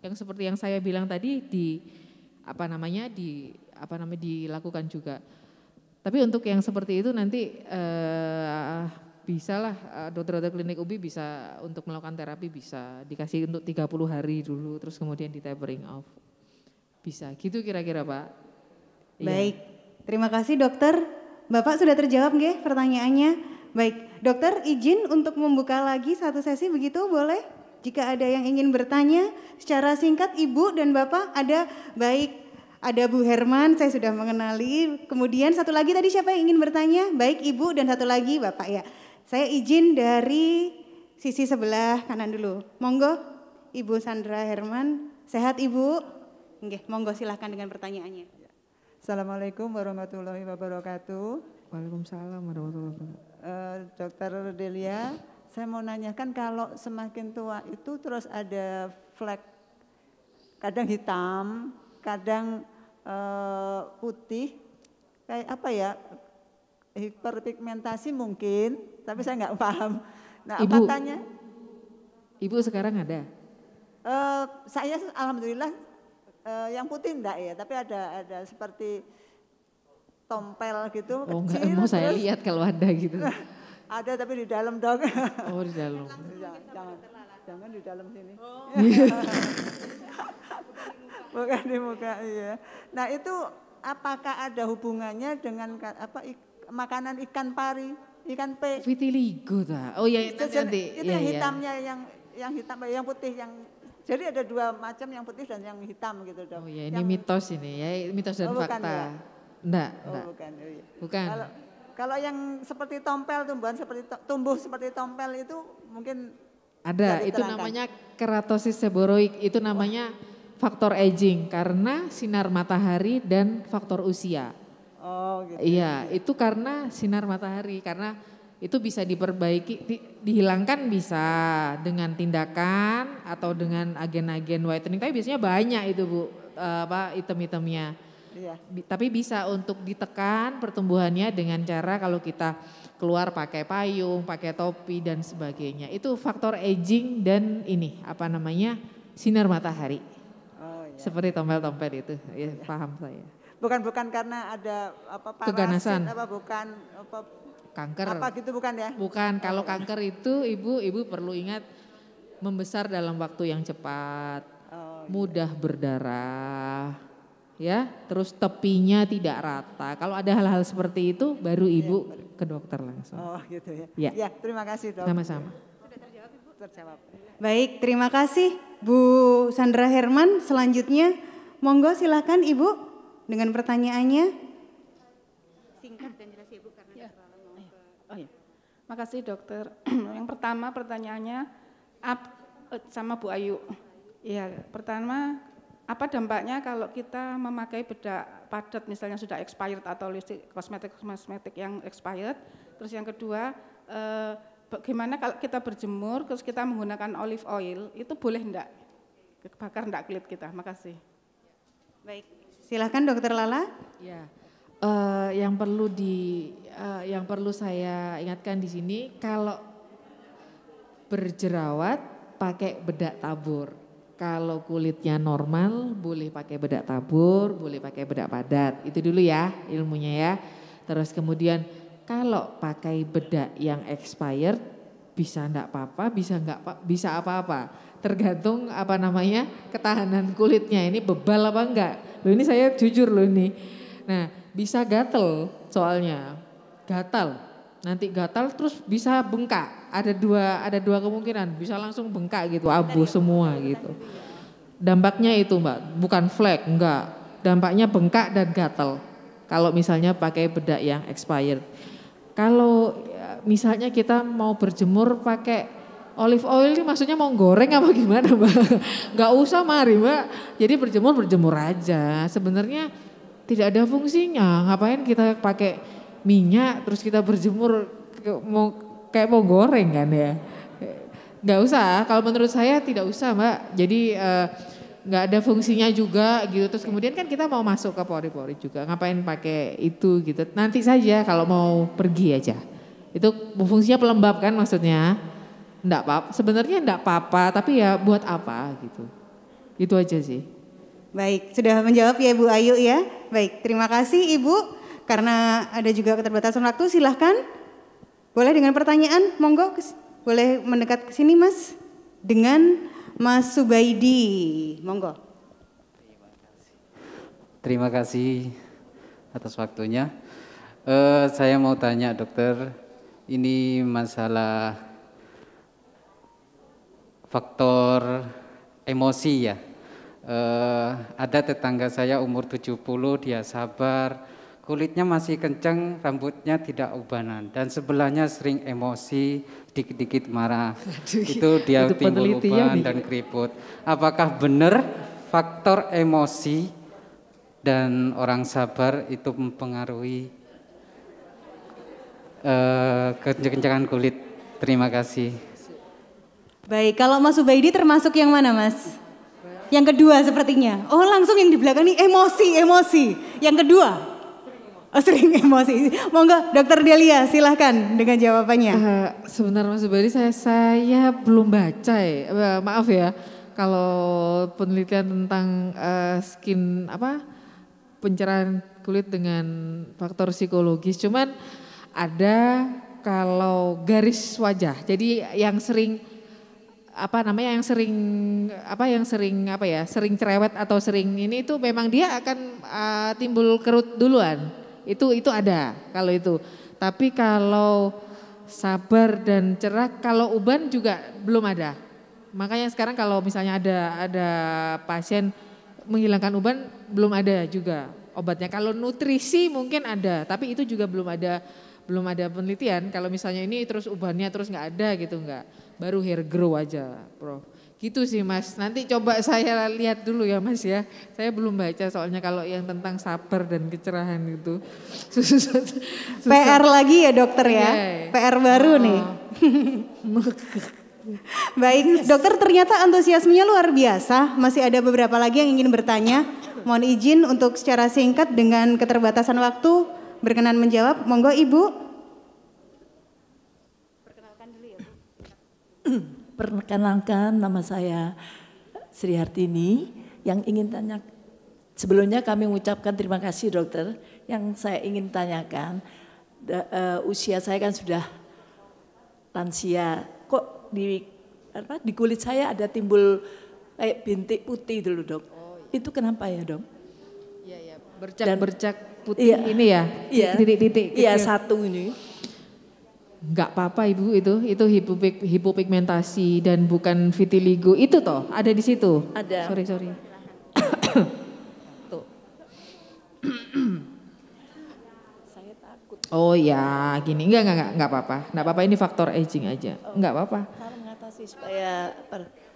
[SPEAKER 2] Yang seperti yang saya bilang tadi dilakukan juga. Tapi untuk yang seperti itu nanti bisalah dokter-dokter klinik UBI bisa untuk melakukan terapi, bisa dikasih untuk 30 hari dulu, terus kemudian di tapering off. Bisa, gitu kira-kira Pak.
[SPEAKER 1] Baik, terima kasih dokter. Bapak sudah terjawab nggih pertanyaannya? Baik, dokter izin untuk membuka lagi satu sesi begitu boleh? Jika ada yang ingin bertanya secara singkat Ibu dan Bapak ada, baik ada Bu Herman, saya sudah mengenali. Kemudian satu lagi tadi siapa yang ingin bertanya? Baik Ibu dan satu lagi Bapak ya. Saya izin dari sisi sebelah kanan dulu. Monggo Ibu Sandra Herman, sehat Ibu? Nggih, monggo silahkan dengan pertanyaannya.
[SPEAKER 7] Assalamualaikum warahmatullahi wabarakatuh.
[SPEAKER 2] Waalaikumsalam warahmatullahi wabarakatuh.
[SPEAKER 7] Dokter Delia, saya mau nanyakan kalau semakin tua itu terus ada flek, kadang hitam, kadang putih, kayak apa ya, hiperpigmentasi mungkin, tapi saya nggak paham. Nah,
[SPEAKER 2] Ibu,
[SPEAKER 7] katanya?
[SPEAKER 2] Ibu sekarang ada?
[SPEAKER 7] Saya alhamdulillah yang putih enggak ya, tapi ada seperti tompel gitu.
[SPEAKER 2] Oh
[SPEAKER 7] kecil,
[SPEAKER 2] enggak, mau saya lihat kalau ada gitu.
[SPEAKER 7] Ada tapi di dalam dok.
[SPEAKER 2] Oh di dalam.
[SPEAKER 7] Jangan di dalam sini. Bukan di muka, iya. Nah itu apakah ada hubungannya dengan makanan ikan pari, ikan pe?
[SPEAKER 2] Vitiligo ta? Oh iya nanti.
[SPEAKER 7] Itu yang hitamnya, yang hitam, yang putih, yang jadi ada dua macam, yang putih dan yang hitam gitu dok.
[SPEAKER 2] Oh iya ini mitos ini ya, mitos dan fakta.
[SPEAKER 7] Ya?
[SPEAKER 2] Enggak.
[SPEAKER 7] Bukan. Oh, iya.
[SPEAKER 2] Bukan.
[SPEAKER 7] Kalau yang seperti tompel, tumbuh seperti tompel itu mungkin
[SPEAKER 2] ada, itu namanya keratosis seboroik, itu namanya faktor aging karena sinar matahari dan faktor usia.
[SPEAKER 7] Oh gitu.
[SPEAKER 2] Iya, itu karena sinar matahari, karena itu bisa diperbaiki, dihilangkan bisa dengan tindakan atau dengan agen-agen whitening. Tapi biasanya banyak itu Bu, item-itemnya.
[SPEAKER 7] Iya.
[SPEAKER 2] Tapi bisa untuk ditekan pertumbuhannya dengan cara kalau kita keluar pakai payung, pakai topi dan sebagainya. Itu faktor aging dan sinar matahari.
[SPEAKER 7] Oh, iya.
[SPEAKER 2] Seperti tompel-tompel itu, ya paham saya.
[SPEAKER 7] Bukan karena ada parasit,
[SPEAKER 2] keganasan.
[SPEAKER 7] Kanker. Gitu bukan ya?
[SPEAKER 2] Bukan, kalau kanker itu ibu perlu ingat membesar dalam waktu yang cepat, mudah berdarah, ya, terus tepinya tidak rata. Kalau ada hal-hal seperti itu, baru ibu ke dokter langsung.
[SPEAKER 7] Oh gitu ya.
[SPEAKER 2] Ya,
[SPEAKER 7] ya terima kasih dok.
[SPEAKER 2] Sama-sama.
[SPEAKER 7] Sudah terjawab Ibu? Terjawab.
[SPEAKER 1] Baik, terima kasih Bu Sandra Herman. Selanjutnya, monggo silakan Ibu dengan pertanyaannya. Singkat dan jelas Ibu karena
[SPEAKER 8] Oh iya, makasih dokter. Yang pertama pertanyaannya sama Bu Ayu. Ya, pertama apa dampaknya kalau kita memakai bedak padat misalnya sudah expired atau listrik kosmetik yang expired. Terus yang kedua, bagaimana kalau kita berjemur terus kita menggunakan olive oil, itu boleh enggak? Bakar enggak kulit kita? Makasih.
[SPEAKER 1] Baik, silakan Dokter Lala.
[SPEAKER 2] Ya. Yang perlu saya ingatkan di sini, kalau berjerawat pakai bedak tabur. Kalau kulitnya normal boleh pakai bedak tabur, boleh pakai bedak padat. Itu dulu ya ilmunya ya. Terus kemudian kalau pakai bedak yang expired bisa enggak apa-apa, bisa apa-apa. Tergantung apa namanya ketahanan kulitnya ini bebal apa enggak. Loh ini saya jujur loh ini. Nah bisa gatel soalnya, gatal. Nanti gatal terus bisa bengkak. Ada dua kemungkinan, bisa langsung bengkak gitu, abu semua gitu. Dampaknya itu Mbak, bukan flek, enggak. Dampaknya bengkak dan gatal. Kalau misalnya pakai bedak yang expired. Kalau misalnya kita mau berjemur pakai olive oil ini maksudnya mau goreng apa gimana Mbak? Enggak usah mari Mbak. Jadi berjemur aja. Sebenarnya tidak ada fungsinya. Ngapain kita pakai minyak terus kita berjemur kayak mau goreng kan ya. Enggak usah. Kalau menurut saya tidak usah Mbak. Jadi nggak ada fungsinya juga gitu. Terus kemudian kan kita mau masuk ke pori-pori juga. Ngapain pakai itu gitu. Nanti saja kalau mau pergi aja. Itu fungsinya pelembab kan maksudnya. Enggak apa, sebenarnya enggak apa-apa tapi ya buat apa gitu. Itu aja sih.
[SPEAKER 1] Baik, sudah menjawab ya Ibu Ayu ya. Baik, terima kasih Ibu. Karena ada juga keterbatasan waktu silahkan. Boleh dengan pertanyaan, monggo. Boleh mendekat ke sini Mas. Dengan Mas Subaidi, monggo.
[SPEAKER 9] Terima kasih atas waktunya. Saya mau tanya dokter, ini masalah faktor emosi ya. Ada tetangga saya umur 70, dia sabar, kulitnya masih kencang, rambutnya tidak ubanan. Dan sebelahnya sering emosi, dikit-dikit marah. Itu dia
[SPEAKER 2] itu
[SPEAKER 9] timbul uban dan keriput. Apakah benar faktor emosi dan orang sabar itu mempengaruhi kekencangan kulit? Terima kasih.
[SPEAKER 1] Baik, kalau Mas Subaidi termasuk yang mana Mas? Yang kedua sepertinya. Oh langsung yang di belakang ini emosi. Yang kedua? Oh, sering emosi. Monggo Dokter Delia silahkan dengan jawabannya.
[SPEAKER 2] Sebentar Mas Subaidi saya belum baca ya. Maaf ya kalau penelitian tentang skin pencerahan kulit dengan faktor psikologis. Cuman ada kalau garis wajah. Jadi yang sering sering cerewet atau sering ini itu memang dia akan timbul kerut duluan. Itu ada kalau itu. Tapi kalau sabar dan cerah, kalau uban juga belum ada. Makanya sekarang kalau misalnya ada pasien menghilangkan uban belum ada juga obatnya. Kalau nutrisi mungkin ada, tapi itu juga belum ada penelitian. Kalau misalnya ini terus ubannya terus nggak ada gitu nggak. Baru hair grow aja, Prof. Gitu sih Mas, nanti coba saya lihat dulu ya Mas ya. Saya belum baca soalnya kalau yang tentang sabar dan kecerahan itu. Susah.
[SPEAKER 1] PR lagi ya dokter ya, PR baru nih. Baik dokter, ternyata antusiasmenya luar biasa. Masih ada beberapa lagi yang ingin bertanya. Mohon izin untuk secara singkat dengan keterbatasan waktu berkenan menjawab. Monggo Ibu.
[SPEAKER 10] Perkenalkan, nama saya Sri Hartini. Yang ingin tanya, sebelumnya kami mengucapkan terima kasih dokter. Yang saya ingin tanyakan, usia saya kan sudah lansia, kok di kulit saya ada timbul kayak bintik putih dulu dok. Itu kenapa ya dok?
[SPEAKER 2] Iya, bercak putih ini ya, titik-titik.
[SPEAKER 10] Iya, satu ini.
[SPEAKER 2] Enggak apa-apa Ibu, itu hipopigmentasi dan bukan vitiligo. Itu toh ada di situ.
[SPEAKER 10] Ada.
[SPEAKER 2] Sorry. Tuh.
[SPEAKER 10] Saya takut.
[SPEAKER 2] Oh ya, gini. Enggak apa-apa. Enggak apa-apa, ini faktor aging aja. Enggak apa-apa.
[SPEAKER 10] Cara mengatasi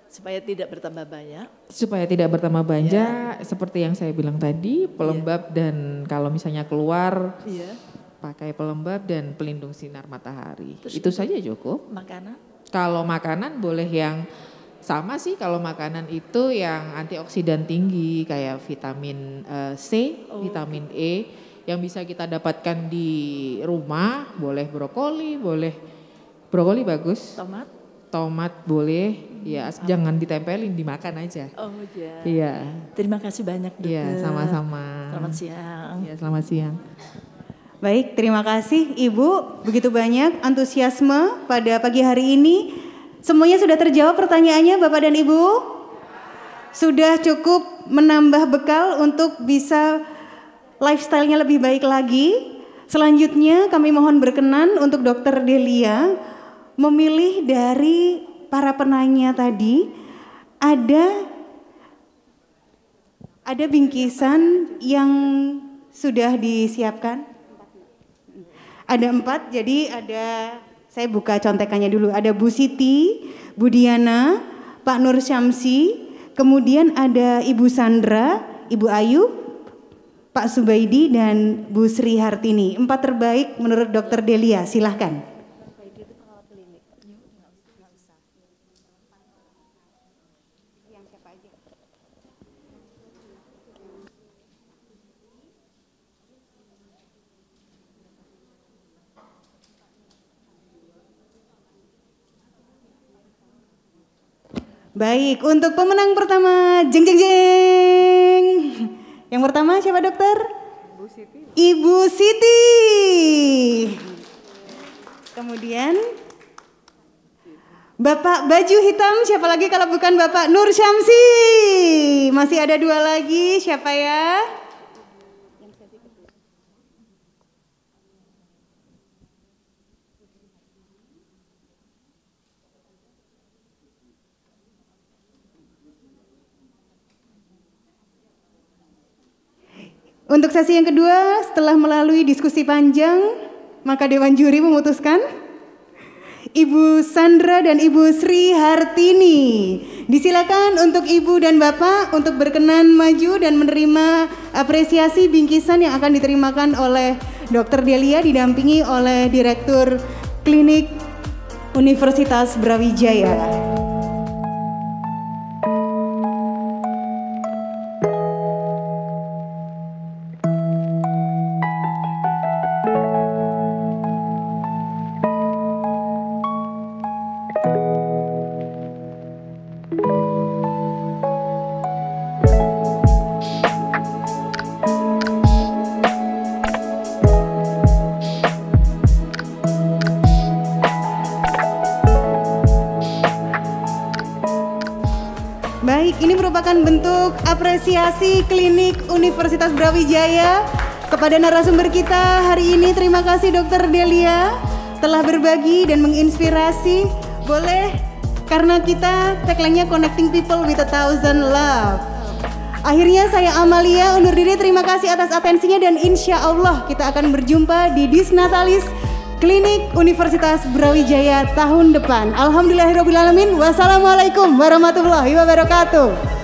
[SPEAKER 10] supaya tidak bertambah banyak.
[SPEAKER 2] Supaya tidak bertambah banyak, seperti yang saya bilang tadi, pelembab dan kalau misalnya keluar pakai pelembab dan pelindung sinar matahari.
[SPEAKER 10] Terus
[SPEAKER 2] itu saja cukup.
[SPEAKER 10] Makanan?
[SPEAKER 2] Kalau makanan boleh yang sama sih, kalau makanan itu yang antioksidan tinggi kayak vitamin C, vitamin E yang bisa kita dapatkan di rumah. Boleh brokoli bagus. Tomat boleh, ya jangan ditempelin, dimakan aja.
[SPEAKER 10] Oh iya.
[SPEAKER 2] Iya.
[SPEAKER 10] Terima kasih banyak dokter.
[SPEAKER 2] Iya, sama-sama.
[SPEAKER 10] Selamat siang.
[SPEAKER 2] Iya, selamat siang.
[SPEAKER 1] Baik, terima kasih Ibu. Begitu banyak antusiasme pada pagi hari ini. Semuanya sudah terjawab pertanyaannya Bapak dan Ibu? Sudah cukup menambah bekal untuk bisa lifestyle-nya lebih baik lagi. Selanjutnya kami mohon berkenan untuk Dr. Delia memilih dari para penanya tadi ada bingkisan yang sudah disiapkan. Ada 4, jadi saya buka contekannya dulu. Ada Bu Siti, Bu Diana, Pak Nur Syamsi, kemudian ada Ibu Sandra, Ibu Ayu, Pak Subaidi, dan Bu Sri Hartini. 4 terbaik menurut Dr. Delia, silahkan. Baik, untuk pemenang pertama, jeng jeng jeng. Yang pertama siapa dokter? Ibu Siti. Kemudian Bapak baju hitam, siapa lagi kalau bukan Bapak Nur Syamsi? Masih ada 2 lagi, siapa ya? Untuk sesi yang kedua, setelah melalui diskusi panjang, maka Dewan Juri memutuskan Ibu Sandra dan Ibu Sri Hartini. Disilakan untuk Ibu dan Bapak untuk berkenan maju dan menerima apresiasi bingkisan yang akan diterimakan oleh Dr. Delia didampingi oleh Direktur Klinik Universitas Brawijaya. Baik, ini merupakan bentuk apresiasi Klinik Universitas Brawijaya kepada narasumber kita hari ini. Terima kasih Dr. Delia telah berbagi dan menginspirasi. Boleh, karena kita tagline-nya Connecting People with 1,000 Love. Akhirnya saya Amalia undur diri, terima kasih atas atensinya dan insya Allah kita akan berjumpa di Disnatalis Klinik Universitas Brawijaya tahun depan. Alhamdulillahirrabbilalamin. Wassalamualaikum warahmatullahi wabarakatuh.